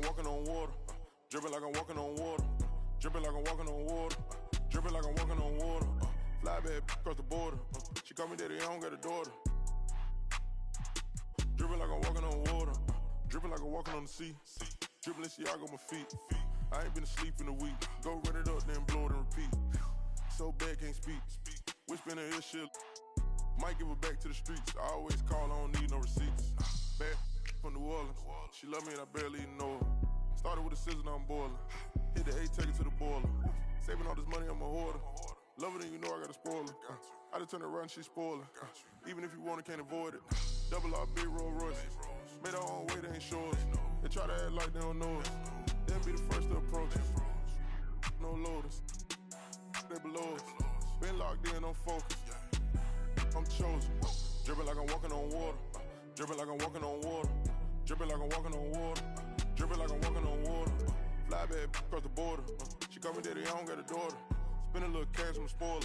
I'm walking on water. Dripping like I'm walking on water. Dripping like I'm walking on water. Dripping like I'm walking on water. Fly bad across the border. She call me daddy, I don't got a daughter. Dripping like I'm walking on water. Dripping like I'm walking on the sea. Dripping Balenciaga on my feet. I ain't been asleep in a week. Go run it up, then blow it and repeat. So bad, can't speak. Whispering in her shit. Might give her back to the streets. I always call, I don't need no receipts. Bad from New Orleans. She love me and I barely even know her. Started with a scissors, now I'm boiling. Hit the A, take it to the boiler. Saving all this money, I'm a hoarder. Love it and you know I got a spoiler. I just turn around, she spoiling. Even if you want it, can't avoid it. Double R, big Rolls Royce. Made our own way, they ain't sure us. They try to act like they don't know us. They'll be the first to approach us. No loaders. They below us. Been locked in, I'm focused. I'm chosen. Dripping like I'm walking on water. Dripping like I'm walking on water. Dripping like I'm walking on water. Dripping like I'm walking on water. Fly bad across the border. She call me daddy, I don't got a daughter. Spend a little cash from the spoiler.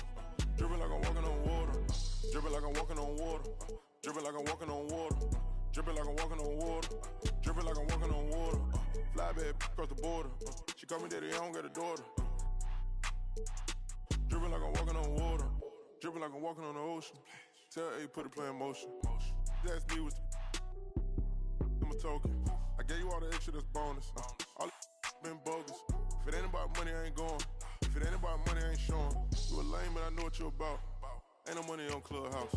Dripping like I'm walking on water. Dripping like I'm walking on water. Dripping like I'm walking on water. Dripping like I'm walking on water. Dripping like I'm walking on water. Fly bad across the border. She call me daddy, I don't got a daughter. Dripping like I'm walking on water. Dripping like I'm walking on the ocean. Tell A, put the play in motion. That's me with my token. I gave you all the extra, that's bonus. All been bogus. If it ain't about money, I ain't going. If it ain't about money, I ain't showing. You a lame, but I know what you about. Ain't no money on Clubhouse.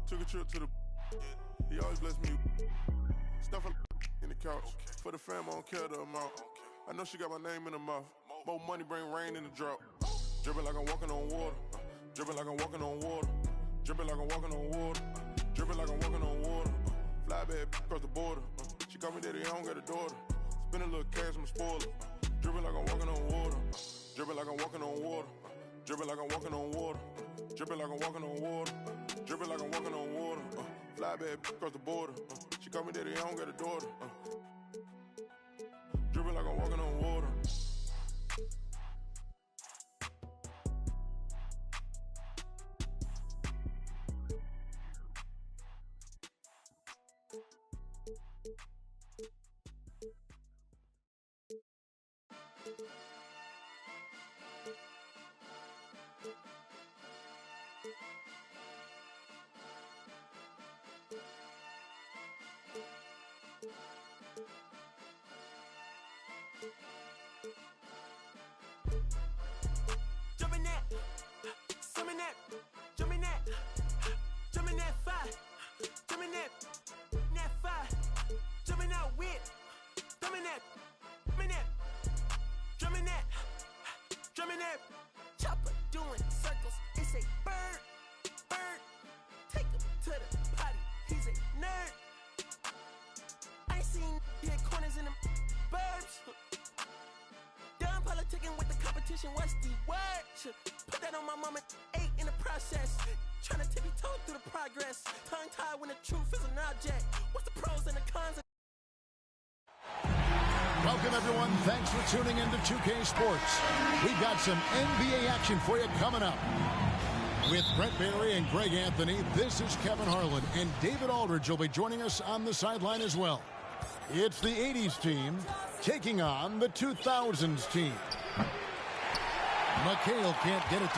Took a trip to the. He always bless me. Stuff in the couch. For the fam, I don't care the amount. I know she got my name in her mouth. More money bring rain in the drought. Dripping like I'm walking on water. Dripping like I'm walking on water. Dripping like I'm walking on water. Dripping like I'm walking on water. Fly bad across the border. She call me daddy, I don't got a daughter. Spend a little cash from the spoiler. Dripping like I'm walking on water. Dripping like I'm walking on water. Dripping like I'm walking on water. Dripping like I'm walking on water. Dripping like I'm walking on water. Fly bad across the border. She call me daddy, I don't got a daughter. Dripping like I'm walking on water. Jumping that, swimming that, jumping that, jumping that fire, jumping that fire, jumping out with, jumping that, drumming that, chopper doing circles. It's a bird, take him to the potty. He's a nerd. I ain't seen hit corners in the burbs. Done politicking with the competition, what's the word? Put that on my mama, 8 in the process. Trying to tippy-toe through the progress. Tongue-tied when the truth is an object. What's the pros and the cons? Welcome, everyone. Thanks for tuning in to 2K Sports. We've got some NBA action for you coming up. With Brett Barry and Greg Anthony, this is Kevin Harlan, and David Aldridge will be joining us on the sideline as well. It's the 80s team taking on the 2000s team. McHale can't get it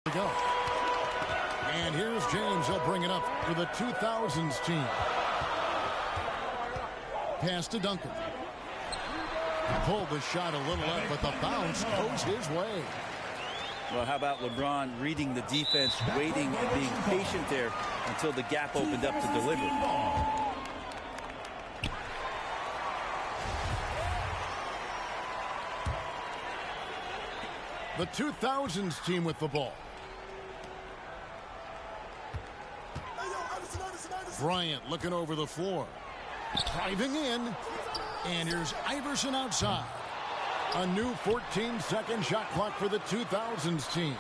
to go. And here's James. He'll bring it up for the 2000s team. Pass to Duncan. Pulled the shot a little up, but the bounce goes his way. Well, how about LeBron reading the defense, waiting and being patient there until the gap opened up to deliver. The 2000s team with the ball. Bryant looking over the floor. Driving in. And here's Iverson outside. A new 14-second shot clock for the 2000s team.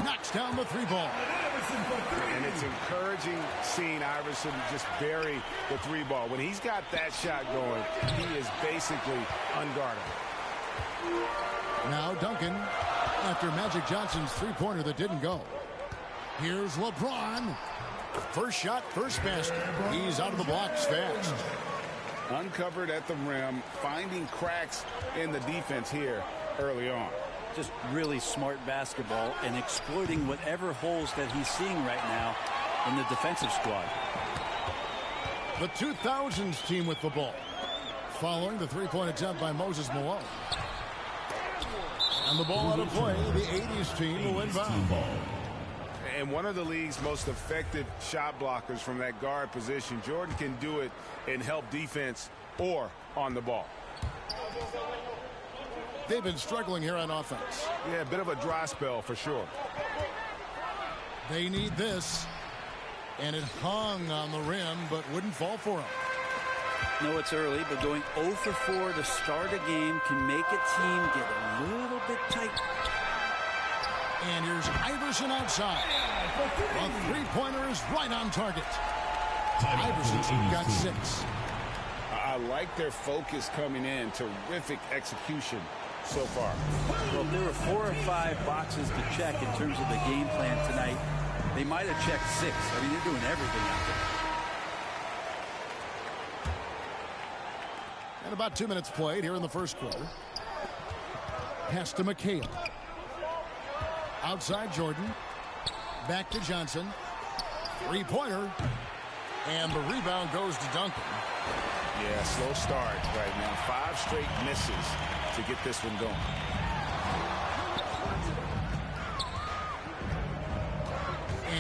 Knocks down the three ball. And it's encouraging seeing Iverson just bury the three ball. When he's got that shot going, he is basically unguardable. Now Duncan. after Magic Johnson's three-pointer that didn't go. Here's LeBron. First shot, first basket. He's out of the blocks fast. Uncovered at the rim, finding cracks in the defense here early on. Just really smart basketball and exploiting whatever holes that he's seeing right now in the defensive squad. The 2000s team with the ball. Following the three-point attempt by Moses Malone. And the ball out of play, the 80s team will inbound. And one of the league's most effective shot blockers from that guard position. Jordan can do it in help defense or on the ball. They've been struggling here on offense. Yeah, a bit of a dry spell for sure. They need this. And it hung on the rim, but wouldn't fall for them. No, it's early, but going 0 for 4 to start a game can make a team get a little bit tight. And here's Iverson outside. A three-pointer is right on target. Iverson's got 6. I like their focus coming in. Terrific execution so far. Well, if there were 4 or 5 boxes to check in terms of the game plan tonight, they might have checked 6. I mean, they're doing everything out there. And about 2 minutes played here in the first quarter. Pass to McHale. Outside Jordan. Back to Johnson. Three-pointer. And the rebound goes to Duncan. Yeah, slow start right now. 5 straight misses to get this one going.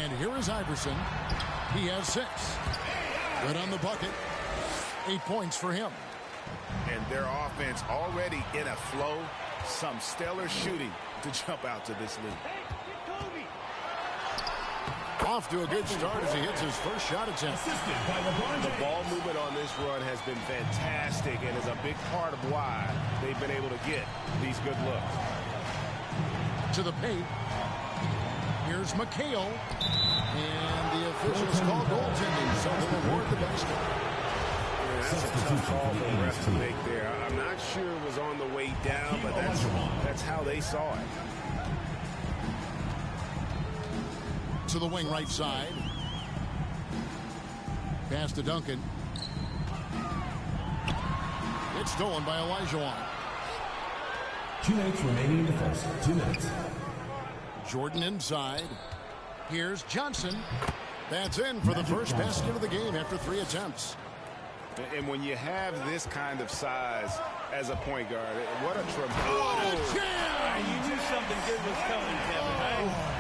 And here is Iverson. He has 6. Good on the bucket. 8 points for him. And their offense already in a flow. Some stellar shooting to jump out to this lead. Off to a good start as he hits his first shot attempt. The ball movement on this run has been fantastic and is a big part of why they've been able to get these good looks. To the paint. Here's McHale. And the officials call goaltending, so they'll award the basket. That's a tough call for the ref to make there. I'm not sure it was on the way down, but that's how they saw it. To the wing right side. Pass to Duncan. It's stolen by Olajuwon. 2 minutes remaining in the first. 2 minutes. Jordan inside. Here's Johnson. That's in for the first basket of the game after 3 attempts. And when you have this kind of size as a point guard, what a tremendous... Oh, jam! You knew something good was coming, Kevin, right?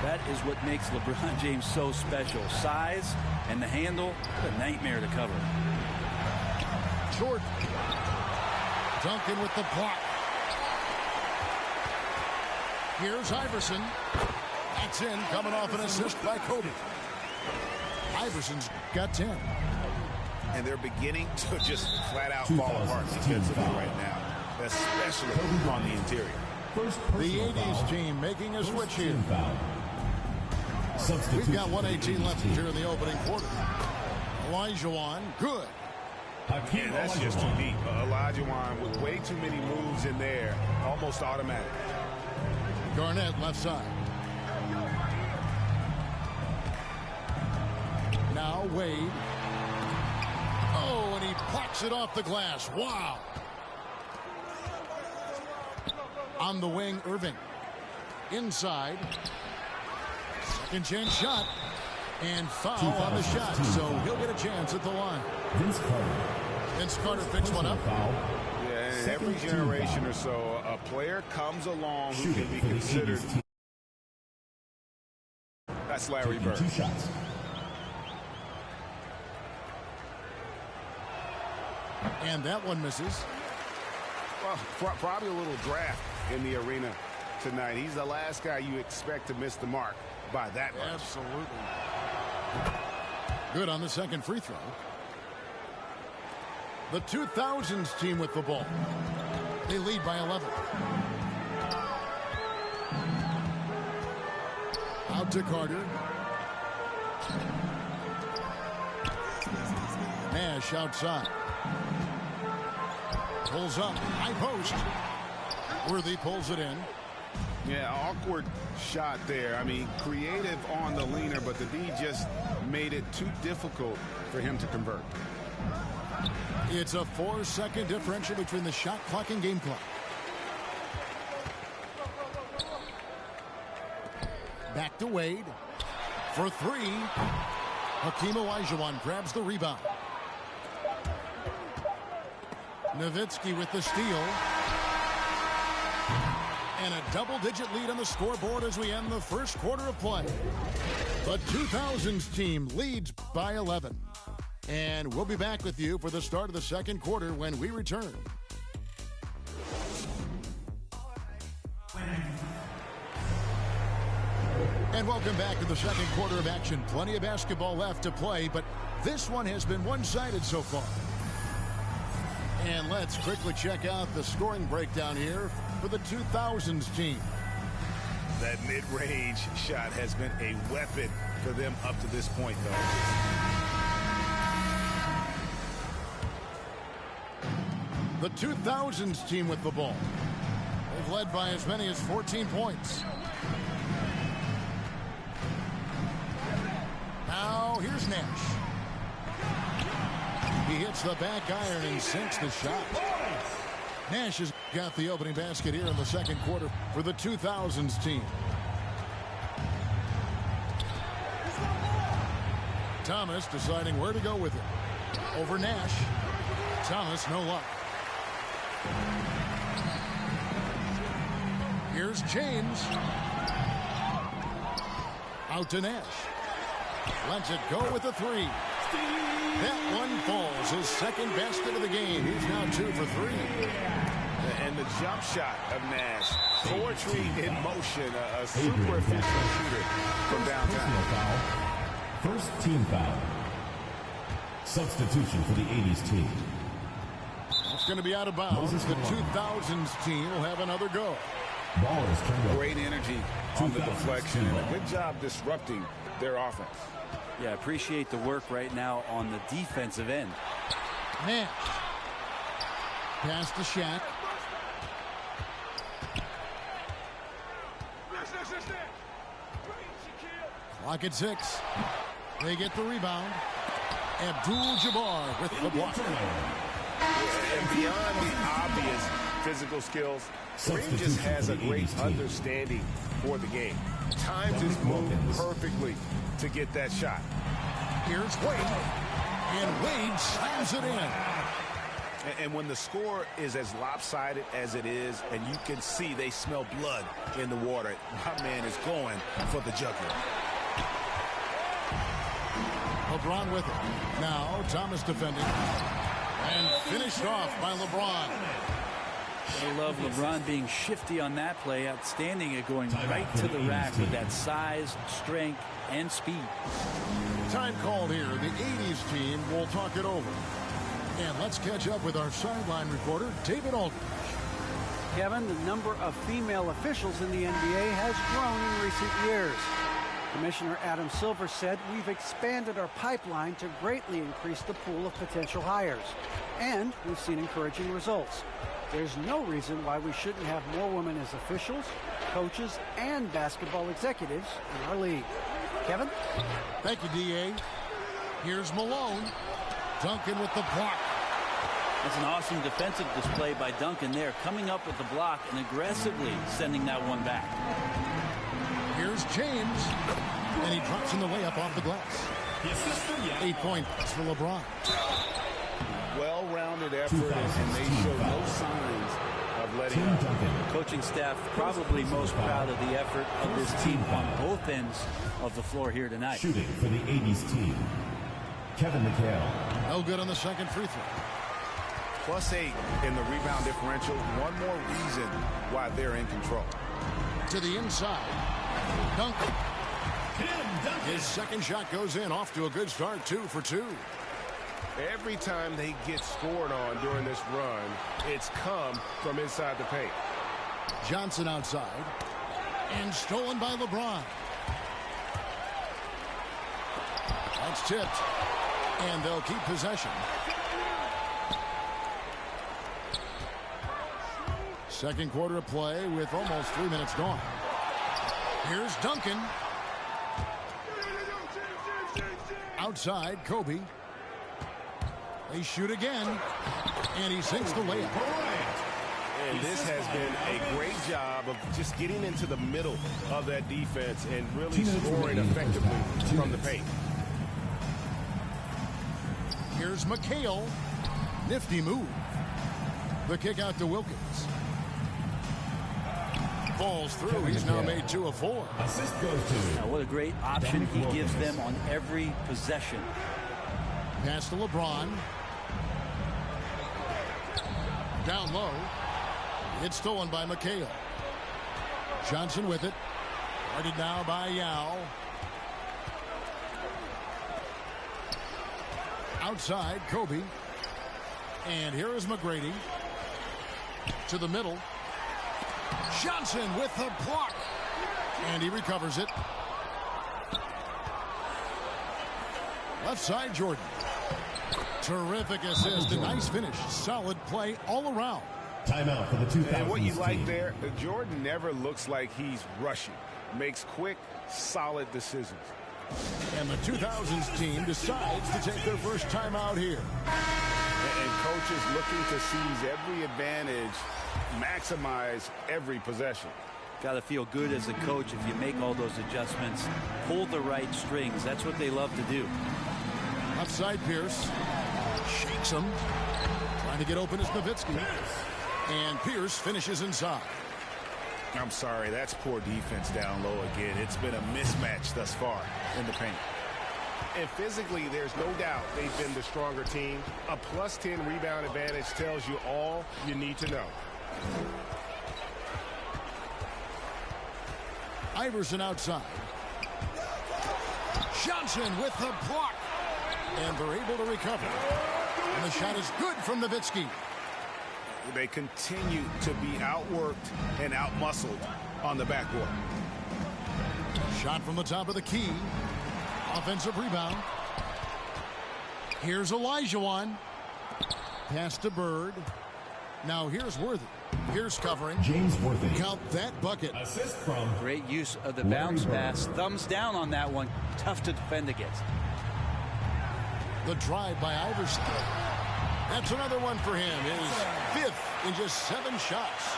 That is what makes LeBron James so special. Size and the handle, a nightmare to cover. Jordan. Duncan with the block. Here's Iverson. That's in, coming off an assist by Kobe. Iverson's got 10. And they're beginning to just flat-out fall apart defensively right now, especially on the interior. The 80s team making a switch here. We've got 1:18 left here in the opening quarter. Olajuwon, good. Yeah, that's just too deep. Olajuwon with way too many moves in there, almost automatic. Garnett left side. Now Wade. Oh, and he plucks it off the glass. Wow. On the wing, Irving. Inside. Second chance shot. And foul on the shot, so he'll get a chance at the line. Vince Carter picks one up. Yeah, and every generation or so, a player comes along who can be considered. That's Larry Bird. 2 shots. And that one misses. Well, probably a little draft in the arena tonight. He's the last guy you expect to miss the mark by that much. Absolutely. Good on the second free throw. The 2000s team with the ball. They lead by 11. Out to Carter. Nash outside. Pulls up. High post. Worthy pulls it in. Yeah, awkward shot there. I mean, creative on the leaner, but the D just made it too difficult for him to convert. It's a 4-second differential between the shot clock and game clock. Back to Wade for three. Hakeem Olajuwon grabs the rebound. Nowitzki with the steal. And a double-digit lead on the scoreboard as we end the first quarter of play. The 2000s team leads by 11. And we'll be back with you for the start of the second quarter when we return. And welcome back to the second quarter of action. Plenty of basketball left to play, but this one has been one-sided so far. And let's quickly check out the scoring breakdown here for the 2000s team. That mid-range shot has been a weapon for them up to this point, though. The 2000s team with the ball. They've led by as many as 14 points. Now, here's Nash. He hits the back iron and sinks the shot. Nash has got the opening basket here in the second quarter for the 2000s team. Thomas deciding where to go with it. Over Nash. Thomas, no luck. Here's James. Out to Nash. Lets it go with the three. That one falls. His second basket of the game. He's now 2 for 3. And the jump shot of Nash. Poetry in motion. A super efficient shooter from downtown. First team foul. Substitution for the 80s team. It's going to be out of bounds. The 2000s team will have another go. Ball is turned over. Great energy on the deflection and a good job disrupting their offense. Yeah, appreciate the work right now on the defensive end. Nash. Pass to Shaq. Clock at 6. They get the rebound. Abdul-Jabbar with the block. And beyond the obvious physical skills, Kareem just has a great understanding for the game. Times his move perfectly to get that shot. Here's Wade. And Wade slams it in. And when the score is as lopsided as it is, and you can see they smell blood in the water, my man is going for the jugular. LeBron with it. Now Thomas defending. And finished off by LeBron. I love LeBron being shifty on that play. Outstanding at going right to the rack with that size, strength, and speed. Time called here. The 80s team will talk it over. And let's catch up with our sideline reporter, David Aldridge. Kevin, the number of female officials in the NBA has grown in recent years. Commissioner Adam Silver said, "We've expanded our pipeline to greatly increase the pool of potential hires. And we've seen encouraging results. There's no reason why we shouldn't have more women as officials, coaches, and basketball executives in our league." Kevin? Thank you, D.A. Here's Malone. Duncan with the block. That's an awesome defensive display by Duncan there, coming up with the block and aggressively sending that one back. Here's James. And he drops in the layup off the glass. 8 points for LeBron. Well-rounded effort, and they show no signs of letting up. The coaching staff probably most proud of the effort of this team on both ends of the floor here tonight. Shooting for the 80s team, Kevin McHale. No good on the second free throw. +8 in the rebound differential. One more reason why they're in control. To the inside. Duncan. His second shot goes in, off to a good start, 2 for 2. Every time they get scored on during this run, it's come from inside the paint. Johnson outside. And stolen by LeBron. That's tipped. And they'll keep possession. Second quarter of play with almost 3 minutes gone. Here's Duncan. Outside, Kobe. They shoot again, and he sinks the layup. And this has been a great job of just getting into the middle of that defense and really scoring effectively from the paint. Here's McHale. Nifty move. The kick out to Wilkins. Falls through. He's now made 2 of 4. Assist goes to. Now, what a great option he gives them on every possession. Pass to LeBron. Down low. It's stolen by McHale. Johnson with it. Guarded now by Yao. Outside, Kobe. And here is McGrady. To the middle. Johnson with the block. And he recovers it. Left side, Jordan. Terrific assist. A nice finish. Solid play all around. Timeout for the 2000s. And what you like there, Jordan never looks like he's rushing. Makes quick, solid decisions. And the 2000s team decides to take their first timeout here. And coaches looking to seize every advantage, maximize every possession. Got to feel good as a coach if you make all those adjustments. Pull the right strings. That's what they love to do. Outside Pierce. Shakes him. Trying to get open is Nowitzki. And Pierce finishes inside. I'm sorry, that's poor defense down low again. It's been a mismatch thus far in the paint. And physically, there's no doubt they've been the stronger team. A +10 rebound advantage tells you all you need to know. Iverson outside. Johnson with the block. And they're able to recover. And the shot is good from Nowitzki. They continue to be outworked and outmuscled on the backboard. Shot from the top of the key. Offensive rebound. Here's Olajuwon. Pass to Bird. Now here's Worthy. Here's covering. James Worthy. Count that bucket. Assist from. Great use of the bounce pass. Thumbs down on that one. Tough to defend against. The drive by Iverson. That's another one for him. His 5th in just 7 shots.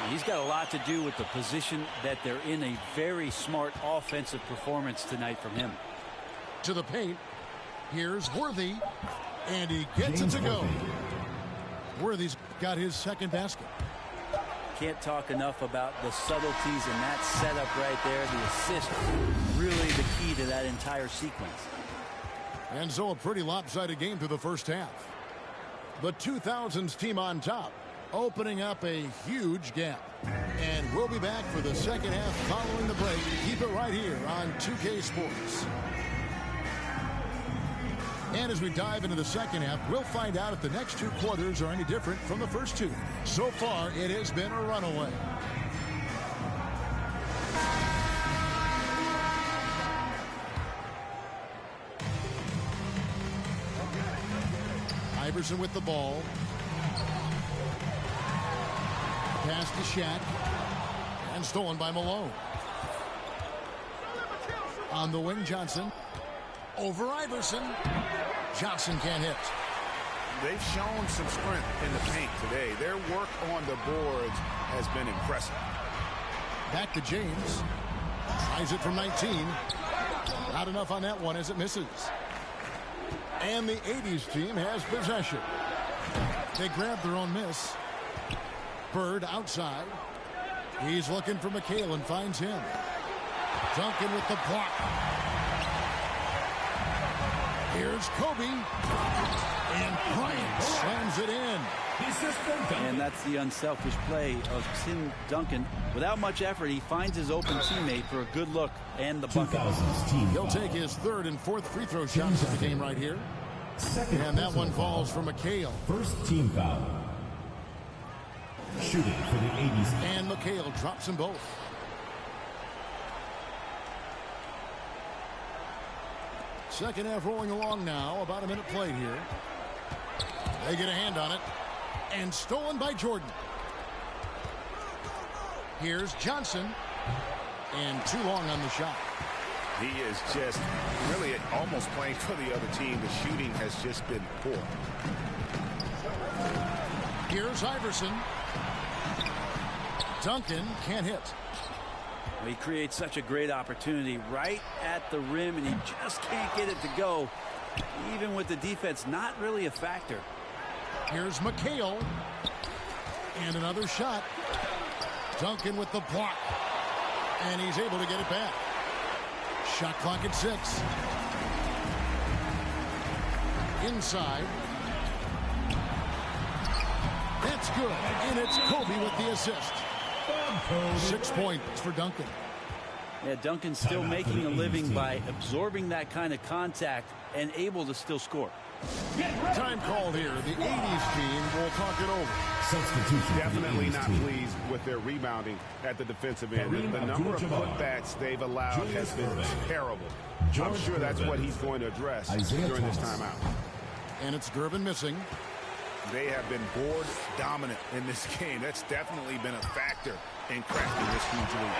He's got a lot to do with the position that they're in. A very smart offensive performance tonight from him. To the paint. Here's Worthy. And he gets it to go. Worthy's got his 2nd basket. Can't talk enough about the subtleties in that setup right there. The assist, really the key to that entire sequence. And so a pretty lopsided game through the first half. The 2000s team on top, opening up a huge gap. And we'll be back for the second half following the break. Keep it right here on 2K Sports. And as we dive into the second half, we'll find out if the next 2 quarters are any different from the first 2. So far, it has been a runaway. Iverson with the ball. Pass to Shaq. And stolen by Malone. On the wing, Johnson. Over Iverson. Johnson can't hit. They've shown some strength in the paint today. Their work on the boards has been impressive. Back to James. Tries it from 19. Not enough on that one as it misses. And the 80s team has possession. They grab their own miss. Bird outside. He's looking for McHale and finds him. Duncan with the block. Here's Kobe. And Bryant slams it in. And that's the unselfish play of Tim Duncan. Without much effort, he finds his open teammate for a good look and the bucket. He'll take his 3rd and 4th free throw shots of the game right here. And that one falls for McHale. First team foul. Shooting for the 80s. And McHale drops them both. Second half rolling along now. About a minute played here. They get a hand on it. And stolen by Jordan. Here's Johnson. And too long on the shot. He is just really almost playing for the other team. The shooting has just been poor. Here's Iverson. Duncan can't hit. He creates such a great opportunity right at the rim, and he just can't get it to go, even with the defense not really a factor. Here's McHale. And another shot. Duncan with the block. And he's able to get it back. Shot clock at 6. Inside. That's good. And it's Kobe with the assist. 6 points for Duncan. Yeah, Duncan's still making a living by absorbing that kind of contact and able to still score. Time called here. The 80s team will talk it over. Substitution. Definitely not pleased with their rebounding at the defensive end. The number of putbacks they've allowed has been terrible. I'm sure that's what he's going to address during this timeout. And it's Gervin missing. They have been board dominant in this game. That's definitely been a factor in cracking this huge lead.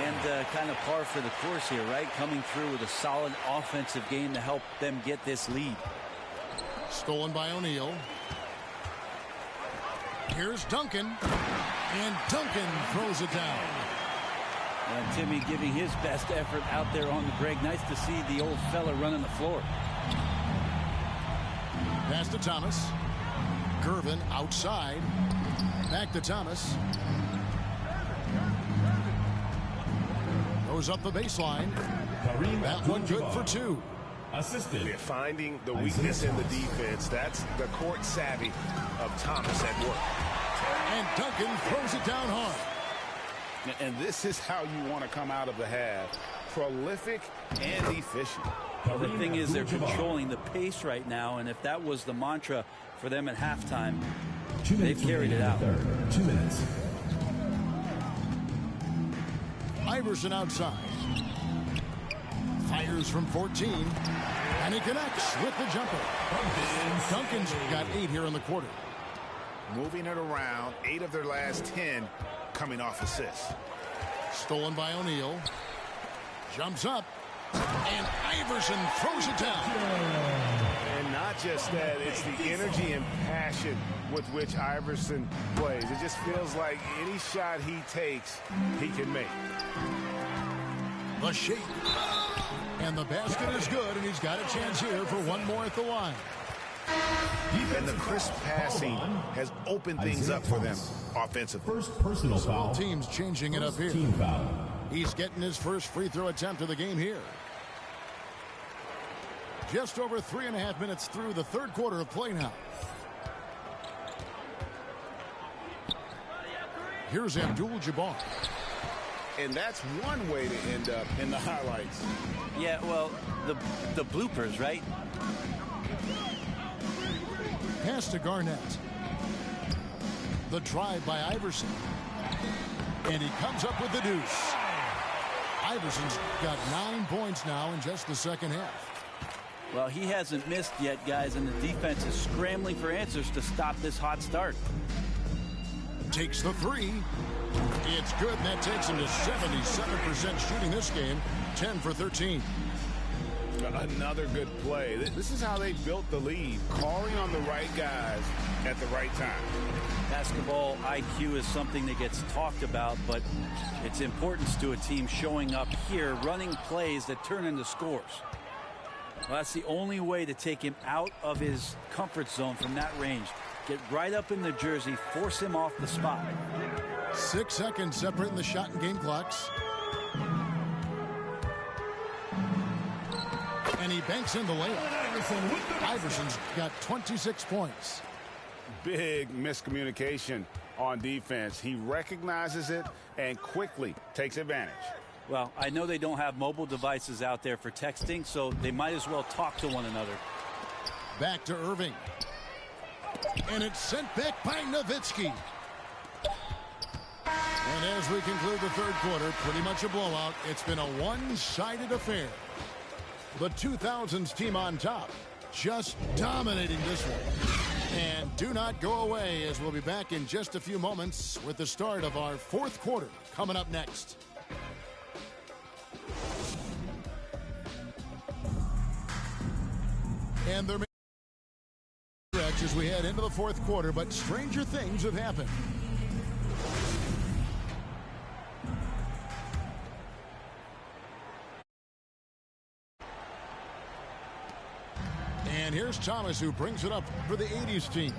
And kind of par for the course here, right? Coming through with a solid offensive game to help them get this lead. Stolen by O'Neal. Here's Duncan. And Duncan throws it down. And Timmy giving his best effort out there on the break. Nice to see the old fella running the floor. Pass to Thomas. Gervin outside. Back to Thomas. Goes up the baseline. That one good for 2. Assisted. They're finding the weakness in the defense. That's the court savvy of Thomas at work. And Duncan throws it down hard. And this is how you want to come out of the half. Prolific and efficient. Well, the thing is, they're controlling the pace right now, and if that was the mantra for them at halftime, they've carried it out. 2 minutes. Iverson outside. Fires from 14. And he connects with the jumper. Duncan's got 8 here in the quarter. Moving it around, 8 of their last 10 coming off assists. Stolen by O'Neal. Jumps up. And Iverson throws it down. And not just that, it's the energy and passion with which Iverson plays. It just feels like any shot he takes, he can make. The shake. And the basket is good, and he's got a chance here for one more at the line. And the crisp passing has opened things up for them offensively. First personal foul. Both teams changing it up here. Team foul. He's getting his first free throw attempt of the game here. Just over 3.5 minutes through the third quarter of play now. Here's Abdul-Jabbar. And that's one way to end up in the highlights. Yeah, well, the bloopers, right? Pass to Garnett. The drive by Iverson. And he comes up with the deuce. Iverson's got 9 points now in just the second half. Well, he hasn't missed yet, guys, and the defense is scrambling for answers to stop this hot start. Takes the 3. It's good, and that takes him to 77% shooting this game. 10 for 13. Another good play. This is how they built the lead, calling on the right guys at the right time. Basketball IQ is something that gets talked about, but its importance to a team showing up here, running plays that turn into scores. Well, that's the only way to take him out of his comfort zone from that range. Get right up in the jersey, force him off the spot. 6 seconds separating the shot and game clocks. And he banks in the layup. Iverson's got 26 points. Big miscommunication on defense. He recognizes it and quickly takes advantage. Well, I know they don't have mobile devices out there for texting, so they might as well talk to one another. Back to Irving. And it's sent back by Nowitzki. And as we conclude the third quarter, pretty much a blowout. It's been a one-sided affair. The 2000s team on top, just dominating this one. And do not go away, as we'll be back in just a few moments with the start of our fourth quarter coming up next. And there may be stretch as we head into the fourth quarter, but stranger things have happened. And here's Thomas, who brings it up for the 80s team.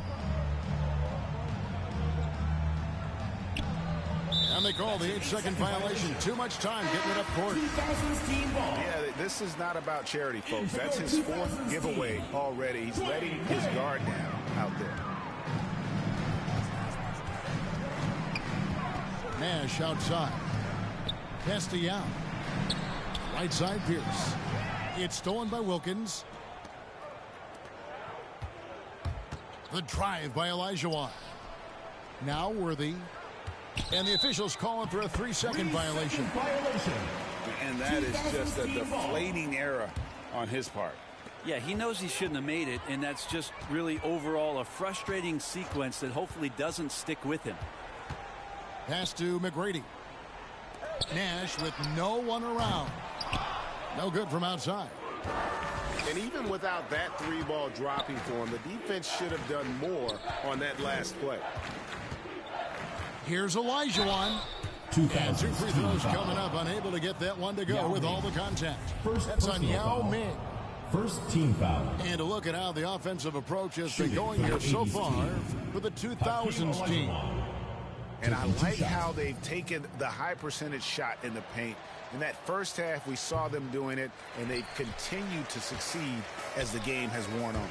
And they call the 8-second violation. Too much time getting it up court. Yeah, this is not about charity, folks. That's his fourth giveaway already. He's letting his guard down out there. Nash outside. Castellano. Right side, Pierce. It's stolen by Wilkins. The drive by Olajuwon. Now Worthy. And the officials calling for a 3-second violation. And that is just a deflating error on his part. Yeah, he knows he shouldn't have made it, and that's just really overall a frustrating sequence that hopefully doesn't stick with him. Pass to McGrady. Nash with no one around. No good from outside. And even without that 3-ball dropping for him, the defense should have done more on that last play. Here's Olajuwon. And 2 free throws coming up. Unable to get that one to go with all the contact. That's on Yao Ming. First team foul. And a look at how the offensive approach has been going here so far for the 2000s team. And I like how they've taken the high percentage shot in the paint. In that first half, we saw them doing it, and they've continued to succeed as the game has worn on.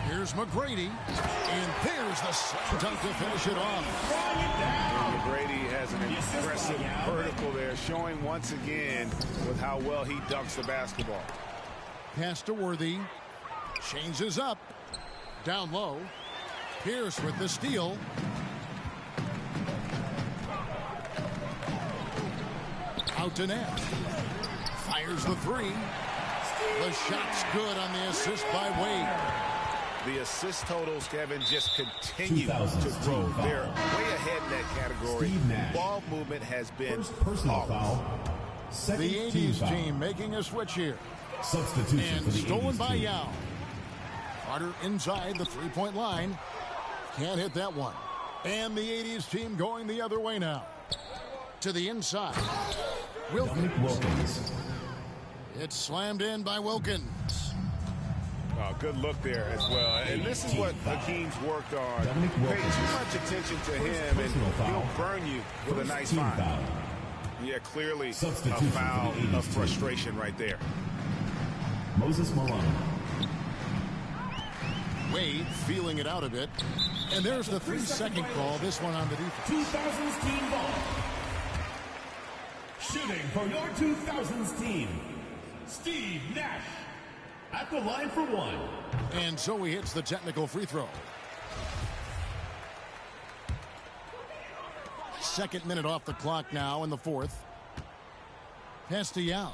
Here's McGrady, and there's the slam dunk to finish it off. And McGrady has an impressive vertical there, showing once again with how well he dunks the basketball. Pass to Worthy. Changes up. Down low. Pierce with the steal. Out to net. Fires the 3. The shot's good on the assist by Wade. The assist totals, Kevin, just continue to grow. They're way ahead in that category. Ball movement has been personal foul. The 80s team making a switch here. Substitution and for the stolen 80s by team. Yao. Carter inside the 3-point line. Can't hit that one. And the 80s team going the other way now. To the inside. Wilkins. It's slammed in by Wilkins. Oh, good look there as well. And this is what Hakeem's worked on. Pay too much attention to him, and he'll burn you with a nice foul. Yeah, clearly a foul of frustration right there. Moses Malone. Wade feeling it out a bit. And there's the 3-second call, this one on the defense. 2000s team ball. Shooting for your 2000s team, Steve Nash. At the line for 1. And so he hits the technical free throw. Second minute off the clock now in the fourth. Pass to Yao.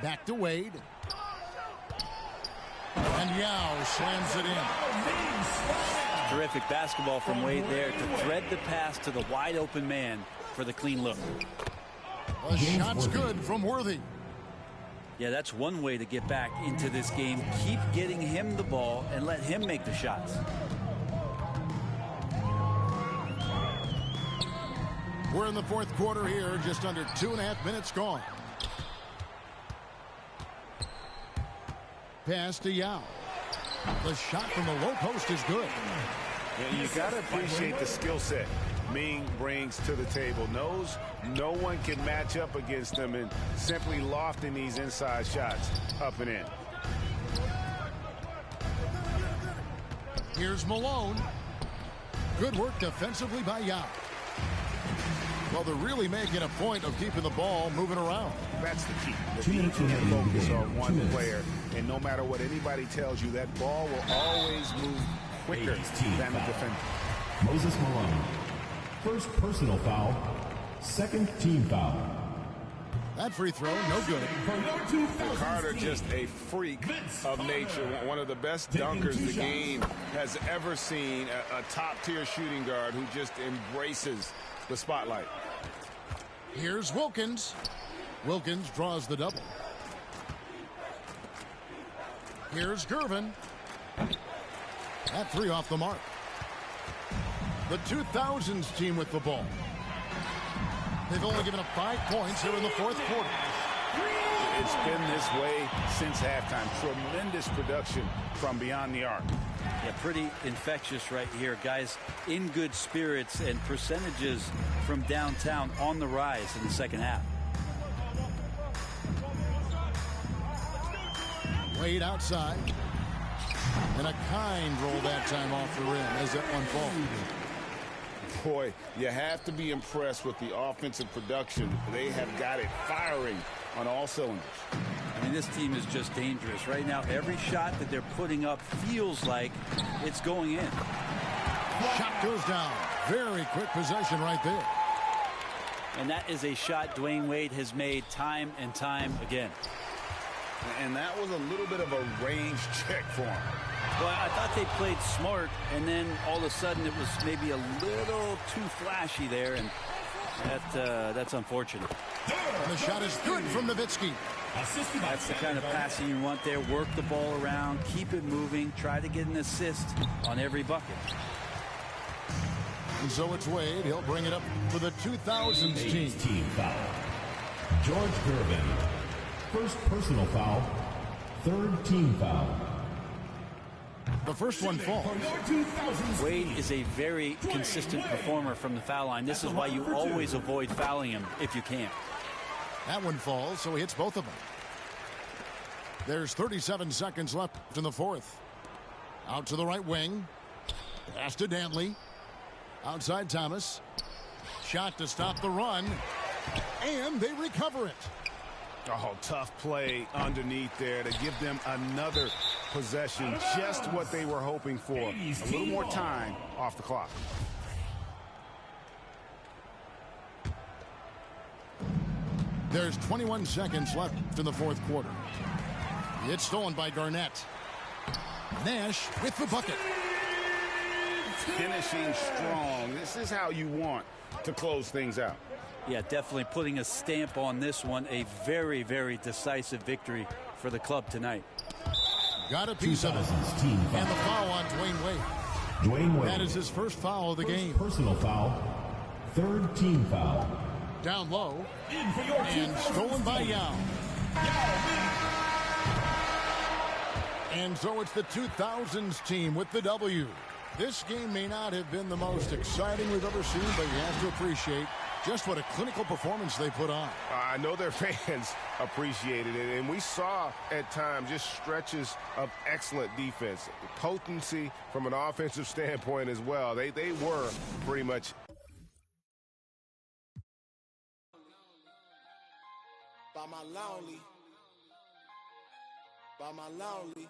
Back to Wade. And Yao slams it in. Terrific basketball from Wade there to thread the pass to the wide open man for the clean look. The shot's good from Worthy. Yeah, that's one way to get back into this game. Keep getting him the ball and let him make the shots. We're in the fourth quarter here, just under 2.5 minutes gone. Pass to Yao. The shot from the low post is good. Yeah, you got to appreciate the skill set Ming brings to the table. Knows no one can match up against him, and simply lofting these inside shots up and in. Here's Malone. Good work defensively by Yao. Well, they're really making a point of keeping the ball moving around. That's the key. The team can focus on one player, and no matter what anybody tells you, that ball will always move quicker than the defender. Moses Malone. First personal foul. Second team foul. That free throw, no good. And Carter, just a freak of nature. One of the best dunkers the game has ever seen. A top-tier shooting guard who just embraces the spotlight. Here's Wilkins. Wilkins draws the double. Here's Gervin. That three off the mark. The 2000s team with the ball. They've only given up 5 points here in the fourth quarter. It's been this way since halftime. Tremendous production from beyond the arc. Yeah, pretty infectious right here. Guys in good spirits, and percentages from downtown on the rise in the second half. Wade outside. And a kind roll that time off the rim as that one falls. Boy, you have to be impressed with the offensive production. They have got it firing on all cylinders. I mean, this team is just dangerous. Right now, every shot that they're putting up feels like it's going in. Shot goes down. Very quick possession right there. And that is a shot Dwayne Wade has made time and time again. And that was a little bit of a range check for him. Well, I thought they played smart, and then all of a sudden it was maybe a little too flashy there, and that's unfortunate. And the shot is good from Nowitzki. That's the kind of passing you want there. Work the ball around, keep it moving, try to get an assist on every bucket. And so it's Wade. He'll bring it up for the 2000s team. Team foul. George Gervin. First personal foul. Third team foul. The first one falls. Wade is a very consistent performer from the foul line. This is why you always avoid fouling him if you can. That one falls, so he hits both of them. There's 37 seconds left in the fourth. Out to the right wing. Pass to Dantley. Outside Thomas. Shot to stop the run. And they recover it. Oh, tough play underneath there to give them another possession. Just what they were hoping for. A little more time off the clock. There's 21 seconds left in the fourth quarter. It's stolen by Garnett. Nash with the bucket. Finishing strong. This is how you want to close things out. Yeah, definitely putting a stamp on this one. A very, very decisive victory for the club tonight. Got a piece of it. And the foul on Dwayne Wade. Dwayne Wade. That is his first foul of the game. Personal foul. Third team foul. Down low. And stolen by Yao. And so it's the 2000s team with the W. This game may not have been the most exciting we've ever seen, but you have to appreciate just what a clinical performance they put on. I know their fans appreciated it, and we saw at times just stretches of excellent defense. Potency from an offensive standpoint as well. They were pretty much. By my lonely. By my lonely.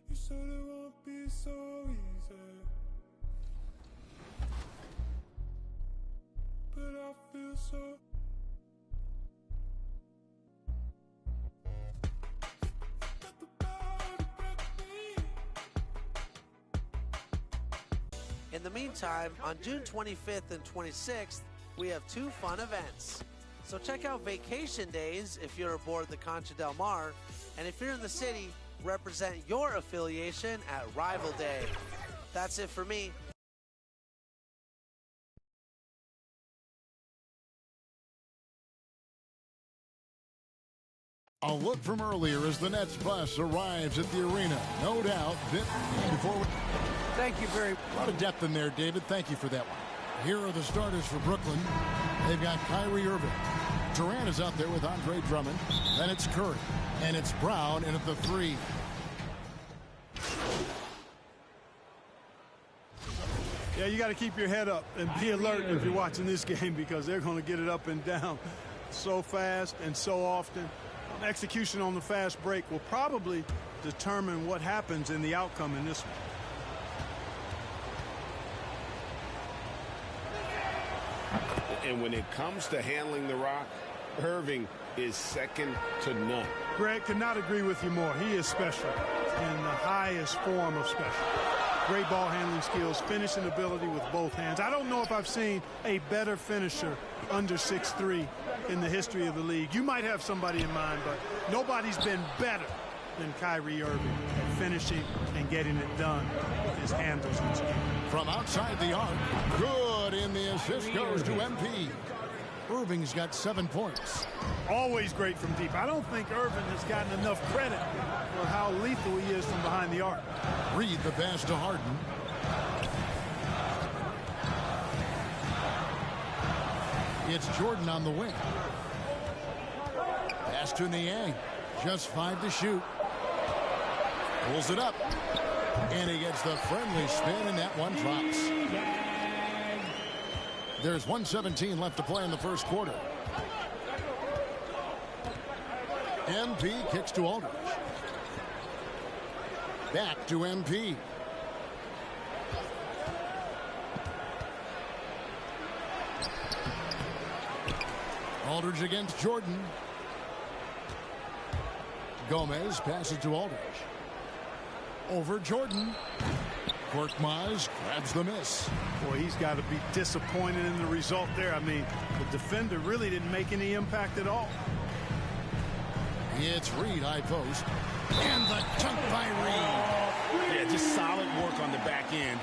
You said it won't be so easy, but I feel so. In the meantime, on June 25th and 26th, we have 2 fun events. So check out Vacation Days if you're aboard the Concha Del Mar, and if you're in the city, represent your affiliation at Rival Day. That's it for me. A look from earlier as the Nets bus arrives at the arena. No doubt that before we... Thank you very much. A lot of depth in there, David. Thank you for that one. Here are the starters for Brooklyn. They've got Kyrie Irving. Durant is out there with Andre Drummond. Then it's Curry. And it's Brown in at the 3. Yeah, you got to keep your head up and be alert if you're watching this game because they're going to get it up and down so fast and so often. Execution on the fast break will probably determine what happens in the outcome in this one. And when it comes to handling the rock, Irving is second to none. Greg, could not agree with you more. He is special in the highest form of special. Great ball handling skills, finishing ability with both hands. I don't know if I've seen a better finisher under 6'3" in the history of the league. You might have somebody in mind, but nobody's been better than Kyrie Irving at finishing and getting it done with his handles and skills. From outside the arc, good, in the assist goes to MP. Irving's got 7 points. Always great from deep. I don't think Irving has gotten enough credit for how lethal he is from behind the arc. Reed the pass to Harden. It's Jordan on the wing. Pass to Niang. Just 5 to shoot. Pulls it up. And he gets the friendly spin, and that one drops. There's 1:17 left to play in the first quarter. MP kicks to Aldridge. Back to MP. Aldridge against Jordan. Gomez passes to Aldridge. Over Jordan. Korkmaz grabs the miss. Boy, he's got to be disappointed in the result there. I mean, the defender really didn't make any impact at all. It's Reed, high post. And the dunk by Reed. Yeah, just solid work on the back end.